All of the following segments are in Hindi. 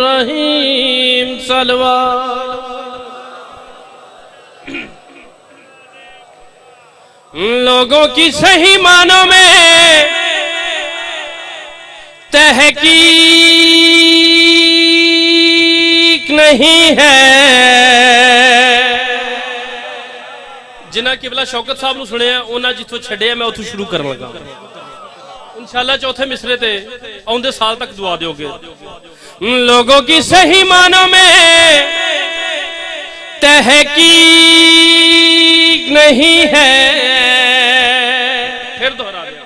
बिस्मिल्लाहिर्रहमानिर्रहीम सलवात। लोगों की सही मानों में तहकीक नहीं है। जिन्हें किबला शौकत साहब ने सुने उन्हें जिथों छड़े मैं उथों शुरू करने लगा। इंशाअल्लाह चौथे मिसरे ते आउंदे साल तक दुआ दोगे। लोगों की सही मानों में तहकीक नहीं है। फिर दोहरा दिया।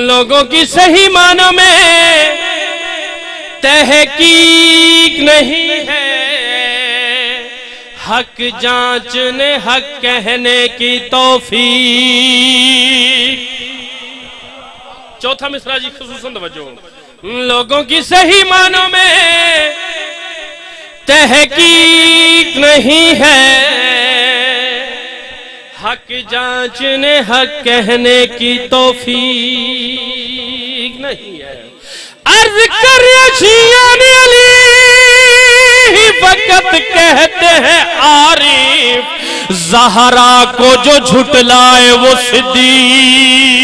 लोगों की सही मानों में तहकीक नहीं है। हक जांचने हक कहने की तौफीक। चौथा मिसरा जी खुसूसन तवज्जो। लोगों की सही मानों में तहकीक नहीं है। हक जांचने हक कहने की तौफीक नहीं है। अर्ज कर अली वक़्त कहते हैं आरिफ, ज़हरा को जो झुटलाए वो सिद्दीक।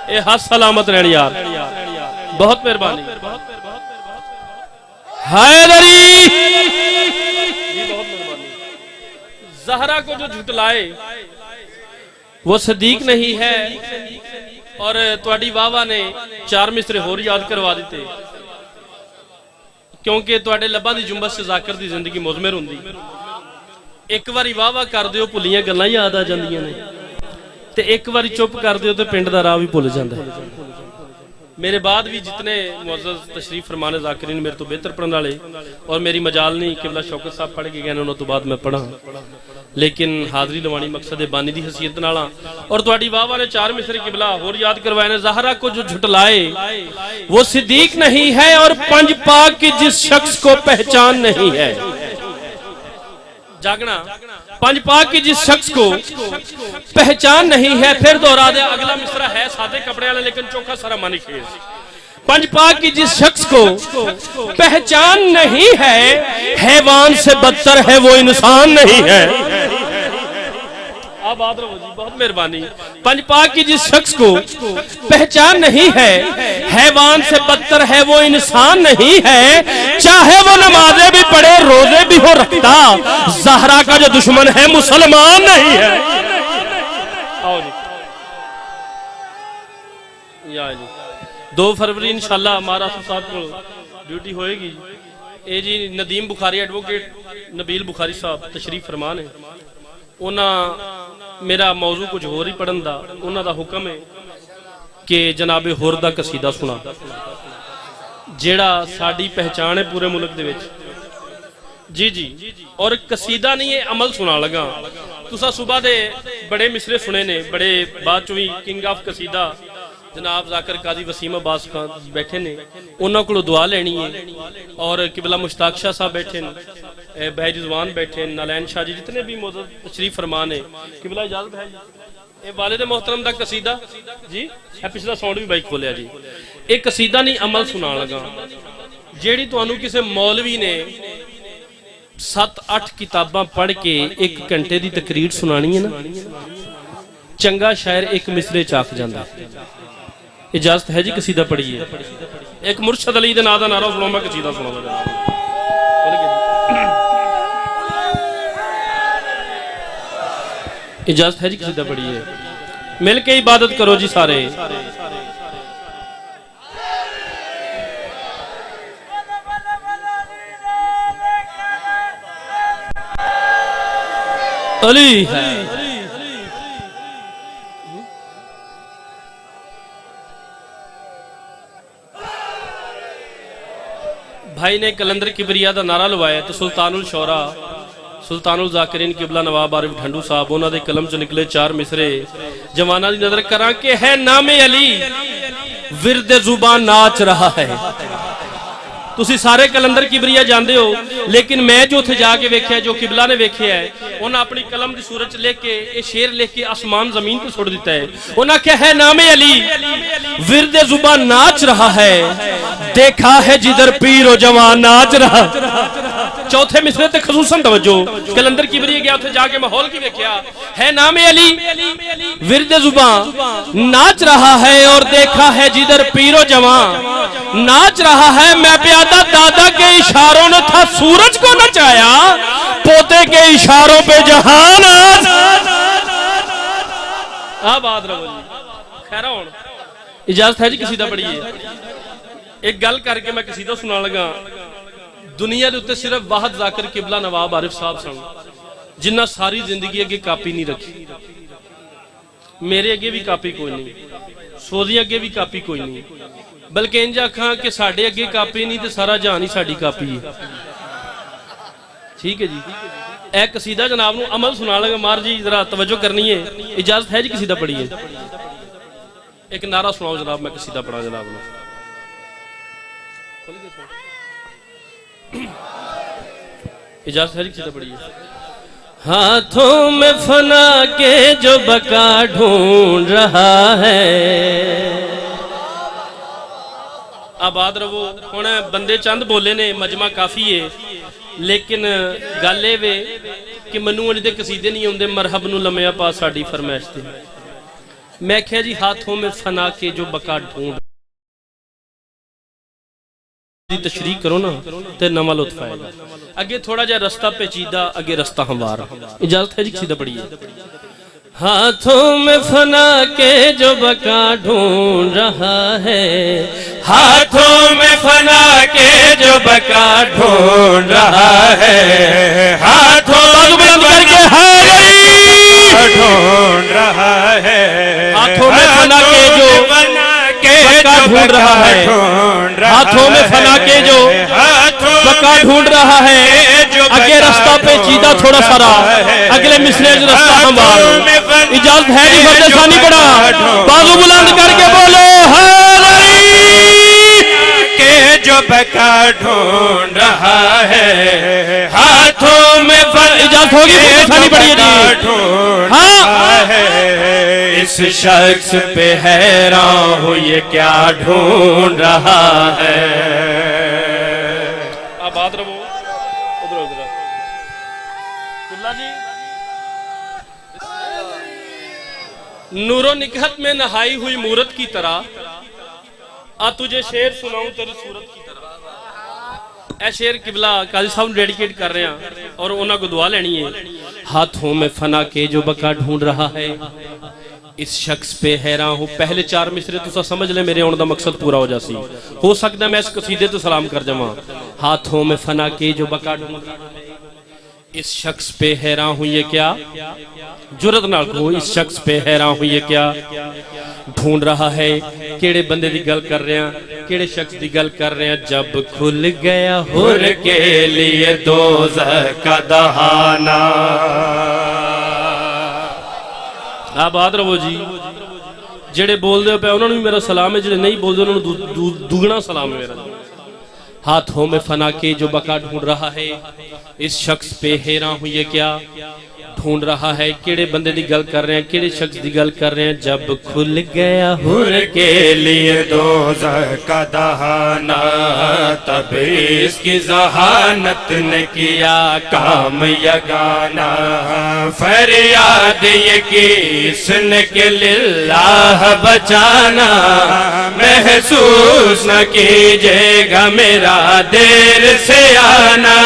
ए हाथ सलामत रहने यार, बहुत मेहरबानी। हैदरी बहुत मेहरबानी। ज़हरा को जो झुटलाए वो सिद्दीक नहीं है। और तुहाडी वाहवा ने चार मिसरे होर याद करवा दिते, क्योंकि तुहाडे लब्बां दी जुम्बश से ज़ाकिर दी जिंदगी मुज़मिर हुंदी। एक बारी वाहवा कर दिओ भुलियां गल्लां याद आ जांदियां ने, ते एक बारी चुप कर दिओ तो पिंड दा राह भी भुल जांदा है। मेरे बाद भी जितने मुअज़्ज़ज़ तशरीफ फरमाने ज़ाकिरीन मेरे तो बेहतर पढ़ने वाले, और मेरी मजाल नहीं किबला शौकत साहब पढ़ के गए उन्होंने तो बाद मैं पढ़ा, लेकिन हाज़री लवानी मकसद बानी दी हसीयत नाला। और तुहाडी वाहवा ने चार मिसरे किबला होर याद करवाए ने। ज़हरा को जो झुटलाए वो सिद्दीक नहीं है, और पंज पाक की जिस शख्स को पहचान नहीं है। जागना, पंज पाक की जिस शख्स को पहचान नहीं है। फिर दोहरा दे, अगला मिसरा है सादे कपड़े वाले लेकिन चोखा सारा मानी खेज। पंज पाक की जिस शख्स को पहचान नहीं है, हैवान से बदतर है वो इंसान नहीं है। आबाद रहो जी, बहुत मेहरबानी। पंज पाक की जिस शख्स को पहचान नहीं है, हैवान से बदतर है वो इंसान नहीं है। चाहे वो नमाजें भी पढ़े रोजे भी हो रखता, ज़हरा का जो दुश्मन है मुसलमान नहीं है। आओ जी, या जी 2 फरवरी इंशाल्लाह हमारा साहब को ड्यूटी होएगी। ये जी नदीम बुखारी एडवोकेट नबील बुखारी साहब तशरीफ फरमान है। उन्होंने मेरा मौजू कुछ होर ही पढ़न का उन्होंने हुक्म है कि जनाबे होर दा कसीदा सुना, जेड़ा साडी पहचान है पूरे मुल्क दे विच। जी जी, और कसीदा नहीं है, अमल सुना लगा। तुसा सुबह दे बड़े मिसरे सुने ने, बड़े बाद चो भी किंग ऑफ कसीदा जनाब ज़ाकिर काजी वसीम अब्बास खान बैठे ने, उन्होंने को दुआ लेनी है। और किबला मुश्ताक शाह साहब बैठे ने, बहज रिजवान बैठे, नालैन शाह जी, जितने भी मौजूद तशरीफ फरमान है। किबला इजाजत है ये वालिद मोहतरम दा कसीदा जी। पिछला साउंड भी बाइक खोलिया जी। एक कसीदा नहीं अमल सुना लगा, जेड़ी तुहानू किसी मौलवी ने 7-8 किताबां पढ़ के 1 घंटे की तकरीर सुनानी है ना, चंगा शायर एक मिसरे च आख जांदा। इजाजत है जी कसीदा पढ़िए। एक मुर्शद अली दे नाम दा नारा सुनाऊं, मैं कसीदा सुनाऊंगा। इजाजत है जी कसीदा पढ़िए। मिल के इबादत करो जी सारे। अली है भाई ने कलंदर किबरिया का नारा लवाया तो सुल्तानुल शौरा सुल्तानुल ज़ाकिरीन किबला नवाब आरिफ ढंडू साहब उन्होंने कलम च निकले 4 मिसरे जवाना की नजर करा के है नामे अली विरद जुबान नाच रहा है। तुसी सारे कलंदर किबरिया जानते हो, लेकिन मैं जो उत्थे जाके वेख्या, जो किबला ने वेख्या है, उन्हें अपनी कलम की सूरत लिख के ये शेर लिख के आसमान जमीन पर सुट दिता है। उन्हें क्या है नामे अली विरद जुबान नाच रहा है, देखा है जिधर पीरो जवान नाच रहा। चौथे मिसरे ते खसूसन तवज्जो, कलंदर किबरिया गया उत्थे जाके माहौल की वेख्या है नामे अली विरद जुबान नाच रहा है, और देखा है जिधर पीरो जवान नाच रहा है। मैं प्यादा दादा के इशारों ने था सूरज को नचाया, पोते के इशारों पे जहान आज। आबाद रहो जी। खैर हुण इजाजत है जी कसीदा पढ़िए। एक गल करके मैं कसीदा सुना लगा। दुनिया के उत्ते सिर्फ वाहद ज़ाकिर किबला नवाब आरिफ साहब सन जिन्ना सारी जिंदगी अगे कापी नहीं रखी। मेरे अगे भी कापी कोई नहीं, सोदी अगे भी कापी कोई नहीं, बल्कि इंज आखां कि साडे अगे कापी नहीं तो सारा जहान ही साडी कापी है। ठीक है जी। ए कसीदा जनाब नूं अमल सुना लगा। मार जी जरा तवज्जो करनी है, इजाजत है जी कसीदा पढ़िए। एक नारा सुनाओ जनाब, मैं कसीदा पढ़ा जनाब ने। इजाजत है जी कसीदा पढ़िए। हाथों में फना के जो बका ढूंढ रहा है। आबाद रवो। हुण बंदे चंद बोले ने, मजमा काफी है, लेकिन गल ये वे कि मैनू अज दे कसीदे नहीं आउंदे मरहब नू लम्या पा साडी फरमाइश ते। मैं क्या जी हाथों में फना के जो बका ढूंढ तशरीह करो ना ते नवा लुत्फ आएगा। अगे थोड़ा जा रास्ता पेचीदा, अगे रास्ता हमवार। इजाजत है जी कसीदा पढ़िए। हाथों में फना के जो बका ढूंढ रहा है, हाथों में फना के जो बका ढूंढ रहा है, हाथों में करके ढूंढ रहा है, हाथों में फना के जो बका ढूंढ रहा है, हाथों में फना के जो बका ढूंढ रहा है। अगे रास्ता पेचीदा थोड़ा सारा, अगले मिसरे जो रास्ता हमवार। इजाजत है जी फरदेसानी पढ़ा, बाजू बुलंद करके बोलो के जो बका ढूंढ रहा है, हाथों में इजाजत होगी फरदेसानी पढ़िए जी। ढूंढ रहा है। इस शख्स पे हैरान हूँ ये क्या ढूंढ रहा है। आबाद रहो। उधर उधर किबला जी। नूरो निकहत में नहाई हुई मूरत की तरह, आ तुझे शेर सुनाऊं तेरी सूरत की तरह। ए शेर किबला काजी साहब डेडिकेट कर रहे हैं और उन्होंने को दुआ लेनी है। हाथों में फना के जो बका ढूंढ रहा है, इस शख्स पे हैरान हूं। पहले 4 मिसरे तुसा समझ ले, मेरे आने का मकसद पूरा हो जासी। हो सकता मैं इस कसीदे तो सलाम कर जावां। हाथों में फना के जो बका ढूंढ रहा है, इस शख्स पे हैरान हूं ये क्या, जुरत नाल कहो, इस शख्स पे हैरान हूं ये क्या ढूंढ रहा है। केड़े बंदे दी गल कर रहे हैं, केड़े शख्स दी गल कर रहे हैं। जब खुल गया हुर के लिए दोज़ख का दहाना। आबाद रहो जी। जेड़े बोलते पे उन्होंने भी मेरा सलाम है, जेड़े नहीं बोलते उन्होंने दुगना सलाम है मेरा। हाथों में फना के जो बका ढूंढ रहा है, इस शख्स पे हैरान हूं ये क्या ढूंढ रहा है। केड़े बंदे दी गल कर रहे हैं, केड़े शख्स दी गल कर रहे हैं। जब खुल गया हुर के लिए दोज़ख का दहाना, तब इसकी ज़हानत ने किया काम यगाना। फरियाद ये की इसने के लिल्लाह बचाना, महसूस न कीजिएगा मेरा देर से आना।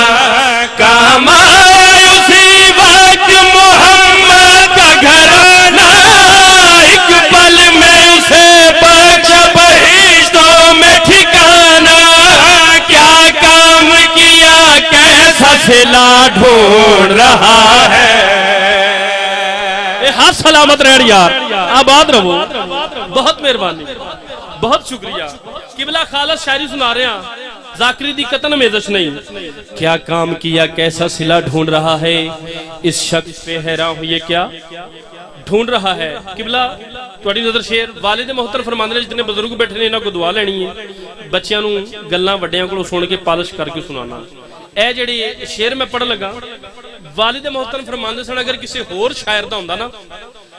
काम उसी वक्त मोहम्मद का घराना, एक पल में उसे बख्श बहिश्तों में ठिकाना। क्या काम किया कैसा सिला ढूंढ रहा है। हाथ सलामत रह यार, आबाद रहो। बहुत मेहरबानी, बहुत शुक्रिया। किबला खालस शायरी सुना रहे हैं। जाकरी दी कतन मेजश नहीं। क्या काम किया कैसा सिला ढूंढ रहा है, इस शख्स पे हैरान हुई क्या ढूंढ रहा है। किबला तुहाडी नज़र शेर वालिद मोहतर फरमांदे ने जितने बुजुर्ग बैठे ने इन्हां को दुआ लैनी है, बच्चों नूं गल्लां वड्डियां कोलों सुन के पालिश करके सुनाना। ए जिहड़ी शेर मैं पढ़न लगा, वालिद मोहतर फरमांदे सन अगर किसी होर शायर दा हुंदा ना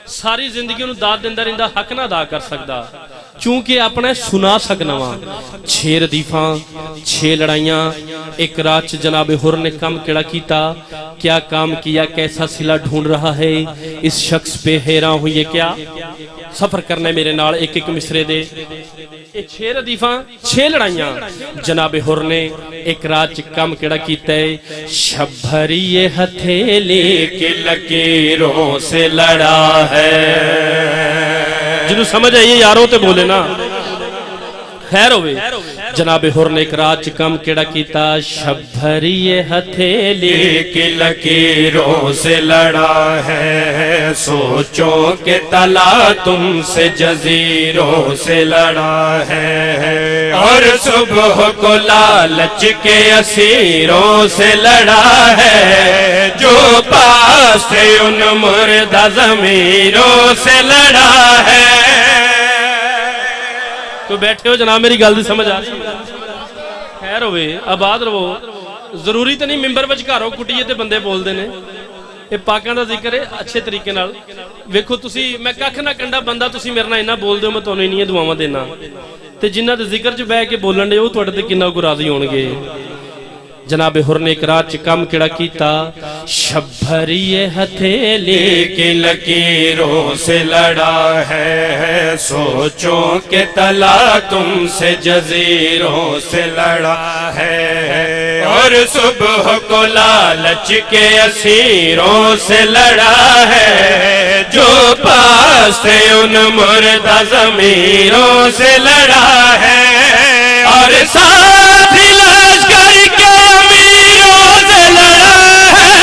सारी जिंदगी उन्हें दाद दिंदा रहिंदा, हक ना अदा कर सकदा, चूंकि अपने सुना सकना वा। 6 रदीफा 6 लड़ाइयां एक रात च जनाब हुर ने कम केड़ा कीता, क्या काम किया कैसा सिला ढूंढ रहा है, इस शख्स पे हैरान हुई है क्या। सफर करना मेरे नाल एक एक मिसरे दे। 6 रदीफा 6 लड़ाइयां जनाब हुर ने एक रात च कम केड़ा कीता है, शब्बरी ये हथेली की लकीरों से लड़ा है। जिन्हों समझ आई यारों ते बोले ना खैर होवे। जनाब हुर ने एक रात च कम केड़ा कीता, शब्बरी ये हथेली की लकीरों से लड़ा है, सोचों के तला तुमसे जजीरों से लड़ा है, और सुबह को लालच के असीरों से लड़ा है, जो पास थे उन मुर्दा ज़मीरों से लड़ा है। तो बैठे हो जनाब मेरी गल दी समझ आ रही है। खैर होवे आबाद रवो। जरूरी तो नहीं मिंबर विच घरों कुटिए ते बंदे बोलते ने, ये पाकां दा जिक्र है अच्छे तरीके नाल। वेखो तुसी मैं कख ना कंडा बंदा तुसी मेरे नाल इन्ना बोलदे हो, मैं तुहानूं इन्नियां दुआवां देना, ते जिन्हां दे जिक्र च बैठ के बोलन दे वो तुहाडे ते किन्ना को राजी होणगे। जनाब हुर ने एक रात च कम केड़ा कीता, शब्बरी ये हथेली की लकीरों से लड़ा है, सोचों के तला तुमसे जजीरों से लड़ा है, और सुबह को लालच के असीरों से लड़ा है, जो पास थे उन मुर्दा ज़मीरों से लड़ा है, और साथी लश्कर के अमीरों से लड़ा है,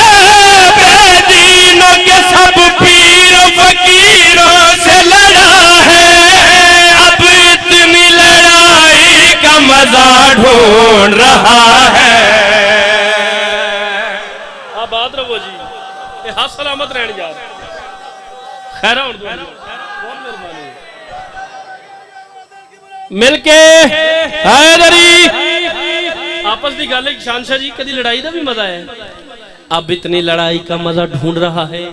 बेदीनों के सब पीर फकीरों से लड़ा है। अब इतनी लड़ाई का मजा ढूंढ रहा है। आबाद रवो जी, ये हाथ सलामत रहने जा रहे। खैर बहुत मेहरबानी मिलके हैदरी आपस की गल है। शानशाह जी कभी लड़ाई का भी मजा है, अब इतनी लड़ाई का मजा ढूंढ रहा है,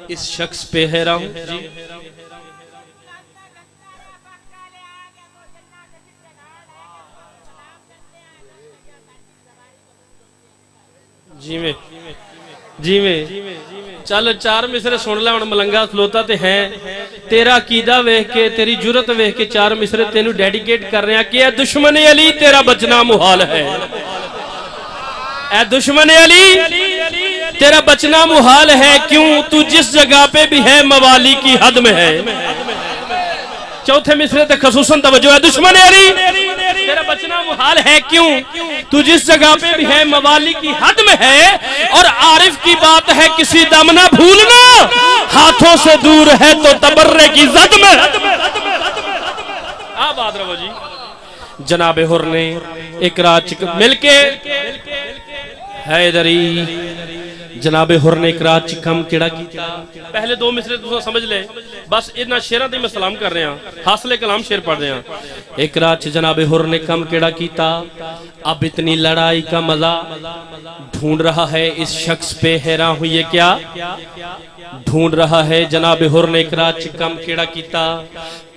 इस शख्स पे हैरान जी। जी में चल 4 मिसरे सुन ला हुण। मलंगा खलोता ते है, तेरा अकीदा वेख के तेरी जुरत वेख के 4 मिसरे तेनू डेडिकेट कर रहे हैं कि दुश्मन अली तेरा बचना मुहाल है। ऐ दुश्मन अली तेरा बचना मुहाल है, क्यों तू जिस जगह पे भी है मवाली की हद में है। चौथे मिसरे ते खसूसन तवज्जो है, दुश्मन अली तेरा बचना मुहाल है, क्यों तू जिस जगह पे भी है मवाली की हद में है, और आरिफ की बात है किसी दम ना भूलना, हाथों से दूर है तो तबर्रे की जद में। आबाद रहो जी। जनाब हुर ने एक रात मिलके हैदरी जनाब हुर ने एक रात कम केड़ा कीता। पहले 2 मिसरे तुम समझ ले, बस इन्हां शेरां ते मैं सलाम कर रहा, हासले कलाम शेर पढ़ रहा। एक रात जनाब हुर ने कम केड़ा कीता, अब इतनी लड़ाई का मजा ढूंढ रहा है, इस शख्स पे हैरान हुई है क्या ढूंढ रहा है। जनाब हुर ने एक रात कम केड़ा कीता,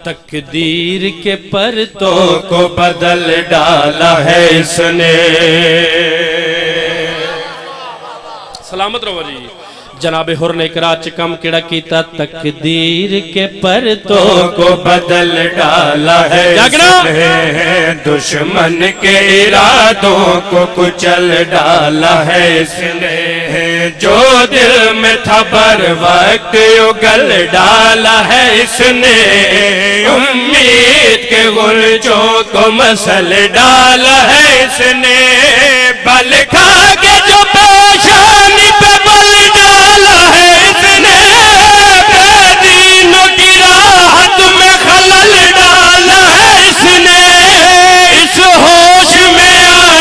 तकदीर के परतों को बदल डाला है इसने। सलामत रहो जी। जनाब हुर ने एक रात कम केड़ा कीता, तकदीर के परतों को बदल डाला है इसने, दुश्मन के इरादों को कुचल डाला है इसने, जो दिल में था बर वक्त उगल डाला है इसने, उम्मीद के गुलजों को मसल डाला है इसने, बल खा के जो पेशानी पे बल डाला है इसने, बेदीनों की राहत में खलल डाला है इसने, इस होश में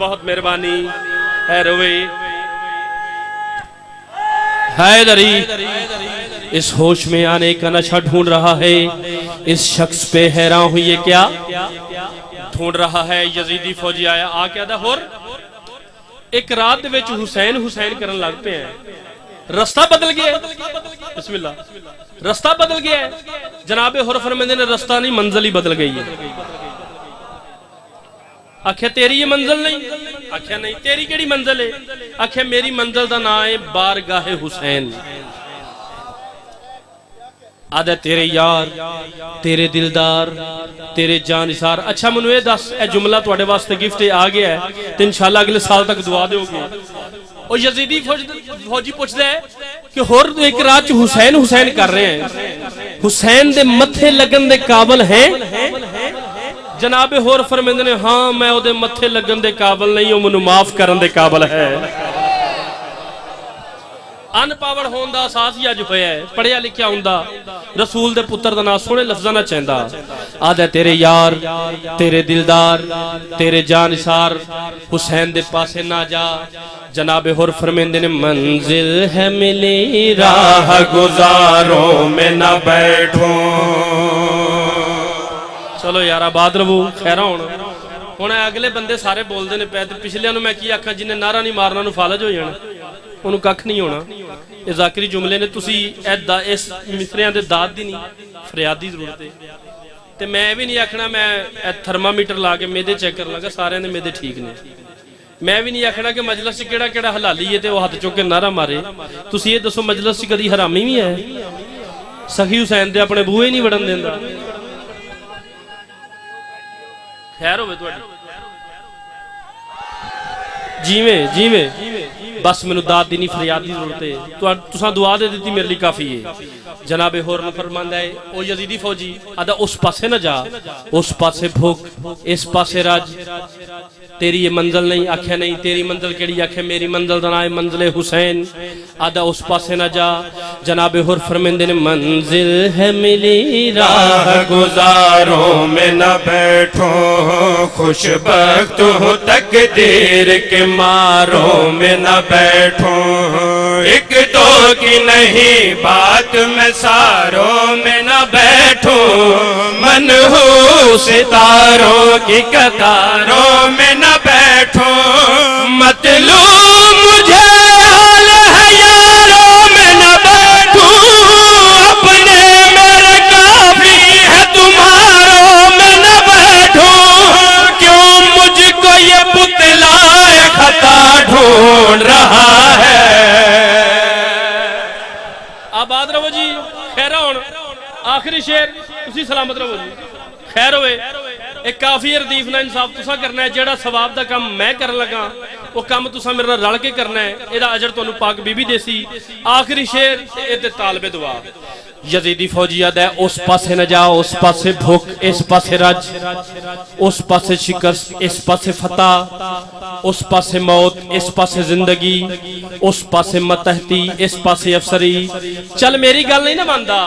बहुत मेहरबानी। रोवे हैदरी इस होश में आने का नशा ढूंढ रहा है, इस शख्स पे हैरान हुई है क्या ढूंढ रहा है। यजीदी फौजी आया आ क्या दा होर एक रात दे विच हुसैन हुसैन करन लग पे हैं, रास्ता बदल गया। बिस्मिल्लाह रास्ता बदल गया है। जनाबे हुर फरमाते ने रास्ता नहीं मंजिल ही बदल गई है। आख्या तेरी ये मंजिल नहीं, आख्या नहीं तेरी केड़ी मंजिल है, आख्या मेरी मंजिल दा नाम है बारगाहे हुसैन। आदा तेरे यार तेरे दिलदार तेरे जानिसार। अच्छा मैनू ये दस ए जुमला तुहाडे वास्ते गिफ्ट आ गया है तो इंशाअल्लाह अगले साल तक दुआ दोगे। और यजीदी फौजी पूछता है कि होर एक रात हुसैन हुसैन कर रहे हैं, हुसैन दे मथे लगन दे काबिल हैं? जनाबे होर फरमांदे ने हाँ मैं ओदे मथे लगन दे काबिल नहीं, ओ मैनू माफ करन दे काबिल है। अनपावड़ होने का एहसास ही अज होया है, पढ़िया लिखिया हुंदा रसूल दे पुत्र दा नाम सोहने लफ्ज़ां नाल चैंदा। आदा तेरे यार तेरे दिलदार तेरे जानिसार हुसैन दे पासे ना जा। जनाबे हुर फरमांदे ने मंजिल है मिली राह गुजारों में ना बैठो। चलो यार आबाद रवो खैरा हुण अगले बंदे सारे बोलते ने पै, पिछलियां नूं मैं की आखां जिन्हें नारा नहीं मारना नूं फालज हो जाना, उन्होंने कख नहीं होना। ये जाकिरी जुमले ने तुसी इस मिसरियां दे दाद दी नहीं फरियाद दी जरूरत है। ते मैं भी नहीं आखना मैं थर्मामीटर ला के मेदे चेक कर लगा सारे दे मेदे ठीक ने। मैं भी नहीं आखना कि मजलिस च केड़ा केड़ा हलाली है तो हाथ चुक के नारा मारे। तुसी ये दसो मजलिस च कदी हरामी भी है? सखी हुसैन दे अपने बूहे नहीं वड़न देंदा। खैर होवे तुहाडी जीवें जीवें बस मैनू दाद दी नहीं फरियाद की जरूरत है। तुसां दुआ दे दी मेरे लिए काफी है। जनाबे होर फरमांदा है ओ यजीदी फौजी आदा उस पासे ना जा, उस पासे भूख इस पासे राज, तेरी ये मंजिल नहीं। आख्या नहीं तेरी मंजिल केड़ी? आख्या मेरी मंजिल दा नाम है मंजिल हुसैन। आदा उस पासे ना जा। जनाबे हुर फरमांदे ने मंजिल है मिली राह गुजारों में न बैठो, खुशबख्त हो तकदीर के मारों में न बैठो। एक दो की नहीं बात में सारों में न बैठो, मन हो सितारों की कतारों में न बैठो। मतलब मुझे हाल है यारों में न बैठो, अपने मेरे काफी है तुम्हारों में न बैठो। क्यों मुझको ये पुतलाए खता ढूंढ रहा है। आबाद रहो जी खैरा हुण आखिरी शेर तुसी सलामत रहो जी खैर होवे। एक काफी रदीफ ना इंसाफ तुसा करना है, जेड़ा सवाब दा काम मैं करन लगा वो काम तुसा मेरे नाल रल के करना है। एदा अजर तुहानू पाक बीबी देसी। आखिरी शेर ते तालबे दुआ। यजीदी फौजी आदा है उस पासे न जा, उस पासे भूख इस पासे रज, उस पासे शिकस्त इस पासे फतह, उस पासे मौत इस पासे जिंदगी, उस पासे मतहती इस पासे अफसरी। चल मेरी गल नहीं ना मानदा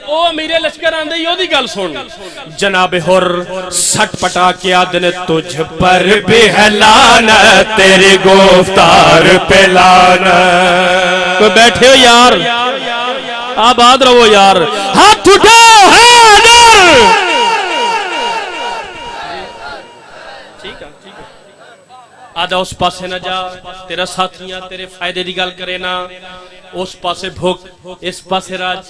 ओ अमीरे लश्कर आंदे ओदी गल सुन। जनाबे हुर सट पटा के आदे ने तुझ पर भी है लानत, तेरी गुफ्तार पे लानत। तो बैठे हो यार आबाद रहो यार, हाथ उठाओ हैदर। ठीक है आदा उस पासे ना जा, तेरा साथियां तेरे फायदे की गल करे ना। उस पासे भूख इस पासे राज,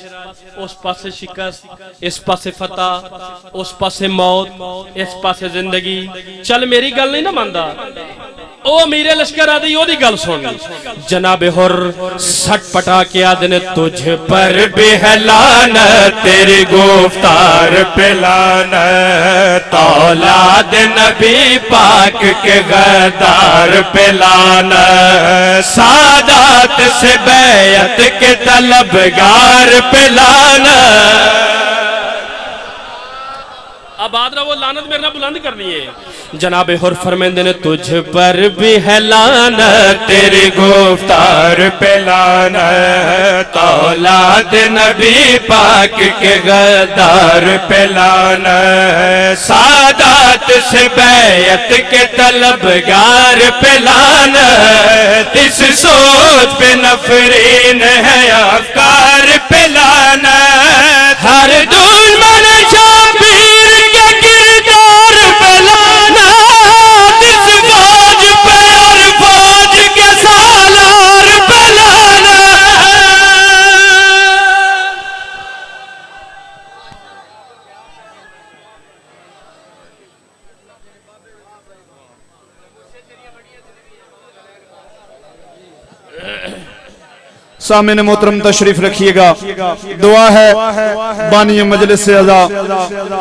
उस पासे शिकस्त इस पासे फतह, उस पासे मौत इस पासे जिंदगी। चल मेरी गल नहीं ना मानदा ओ अमीरे लश्कर आदि ओदी गल सुन। जनाबे हुर सट पटा के आदे ने तुझ पर भी है लानत, तेरी गुफ्तार पे लानत। औलाद नबी पाक के गद्दार पे लानत, सादात से बैयत के तलबगार पे लानत। आबाद रहो, लानत मेरे ना बुलंद करनी है। जनाबे हुर फरमाते ने तुझ पर भी है लानत, तेरी गुफ्तार पे लानत, औलाद नबी पाक के गद्दार पे लानत, सादात से बैयत के तलबगार पे लानत, इस सोच पे नफरीन है अफकार पे लानत, हर दुश्मन शबीर के किरदार पे लानत, इस फौज पे और फौज के सालार पे लानत। सामने मोहतरम तशरीफ रखिएगा। दुआ है बानी मजलिस से अज़ा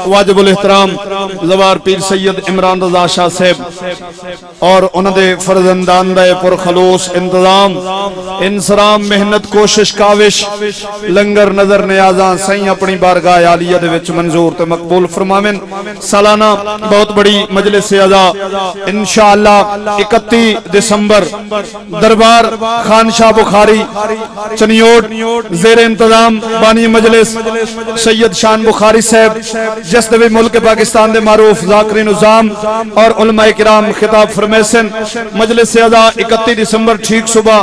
वाजिबुल एहतराम ज़वार पीर सैयद इमरान रज़ा शाह साहब और उन्होंने फर्जंदान दे पुरखलूस इंतजाम इंसराम मेहनत कोशिश काविश लंगर नजर नियाजा सही अपनी बारगाह आलिया दे विच मंजूर ते मकबूल फरमावेन। सालाना बहुत बड़ी मजलिस से अज़ा इंशाअल्लाह 31 दिसंबर दरबार खानशाह बुखारी चनियोट जेर इंतजाम बानी मजलिस सैयद शान बुखारी साहब जिस दे मुल्क पाकिस्तान दे मारूफ ज़ाकिरीन उज़ाम और उलमाए किराम खिताब फरमेसन। मजलिस से अज़ा 31 दिसंबर ठीक सुबह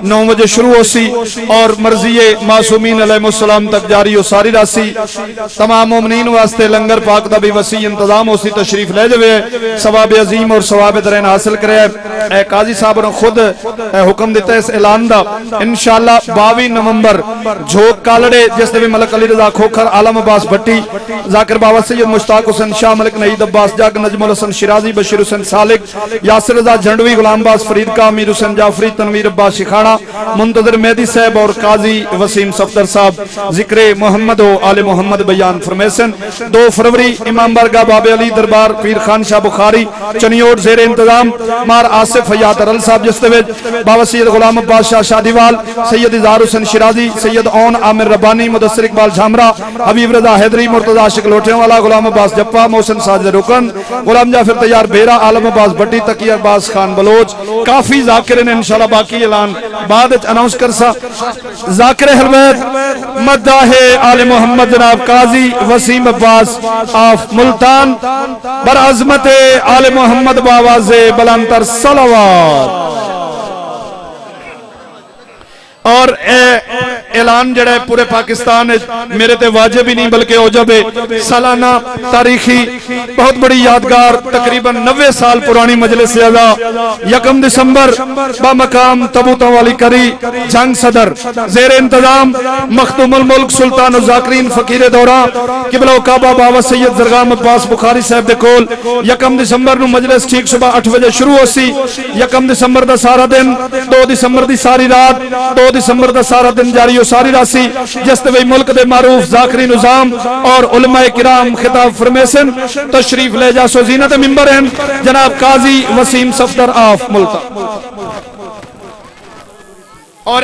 9 बजे शुरू होसी और मर्ज़िए मासूमीन अलैहिस्सलाम तक जारी हो सारी रासी। तमाम मोमिनीन वास्ते लंगर पाक दा भी वसी इंतजाम होसी, तशरीफ ले जावे, सवाब अजीम और सवाब दरैन हासिल करे। काजी साहब ने खुद हुक्म दिता इस ऐलान दा इंशाअल्लाह 22 नवंबर झोक कालड़े जिस दे मलक अली रजा खोखर, आलम अब्बास भट्टी, जाकिर बाबा सैयद मुश्ताक हुसैन शाह, मलिक नईद अब्बास जग, नजमुल हसन शिराजी, बशीर हुसैन सालिक, यासिर रजा झंडवी, गुलाम अब्बास फरीद का, अमीर हुसैन जाफरी, तनवीर अब्बास शिखाना, मुंतजर मेहदी साहब और काजी वसीम सफदर साहब जिक्रे मोहम्मद हो आले मोहम्मद बयान फरमेसन। 2 फरवरी इमाम बारगाह बाबे अली दरबार पीर खान शाह बुखारी चनियोट जेर इंतजाम मार आसिफ हयात अरल साहब जिस दे बाबा सैयद गुलाम अब्बास शाह शादीवाल, सैयद इज़हार हुसैन शिराजी, सैयद ओन आमिर रब्बानी, मुदस्सिर इकबाल झामरा, हबीब रजा हैदरी, मुर्तजा आशिक लोटेवाला, गुलाम अब्बास जप्पा, मोहसिन साजिद रुकन, गुलाम जाफर तैयार बेरा, आलम अब्बास भट्टी, तकी अब्बास खान बलोच, काफी जाकिर इंशाअल्लाह। बाकी ऐलान बाद अनाउंस कर सा। जाकिर हलवैत मद्दाहे आले मोहम्मद जनाब काजी वसीम अब्बास ऑफ मुल्तान बर अज़मत आले मोहम्मद बावाज़े बुलंदतर सलावत। और ऐलान जड़ा है पूरे पाकिस्तान मेरे ते वाजिब ही नहीं बल्कि हो जाए सालाना तारीखी बहुत बड़ी यादगार तकरीबन 90 साल पुरानी मजलिस से अज़ा 1 दिसंबर बामकाम तबूतों वाली करी जंग सदर जेर इंतजाम मखदूमुल मुल्क सुल्तान ज़ाकिरीन फकीर दौरा किबला काबा बाबा सैयद जरगाम अब्बास बुखारी साहब दे कोल 1 दिसंबर नु मजलिस ठीक सुबह 8 बजे शुरू होसी। 1 दिसंबर दा सारा दिन, 2 दिसंबर दी सारी रात, 2 दिसंबर दा सारा दिन जारी हो सारी रासी जिस दे मुल्क दे मारूफ ज़ाकिरीन उज़ाम और उलमाए किराम खिताब फरमेसन। तशरीफ ले जा सो ज़ीनत मिंबर हैं जनाब काजी वसीम सफदर ऑफ मुल्तान और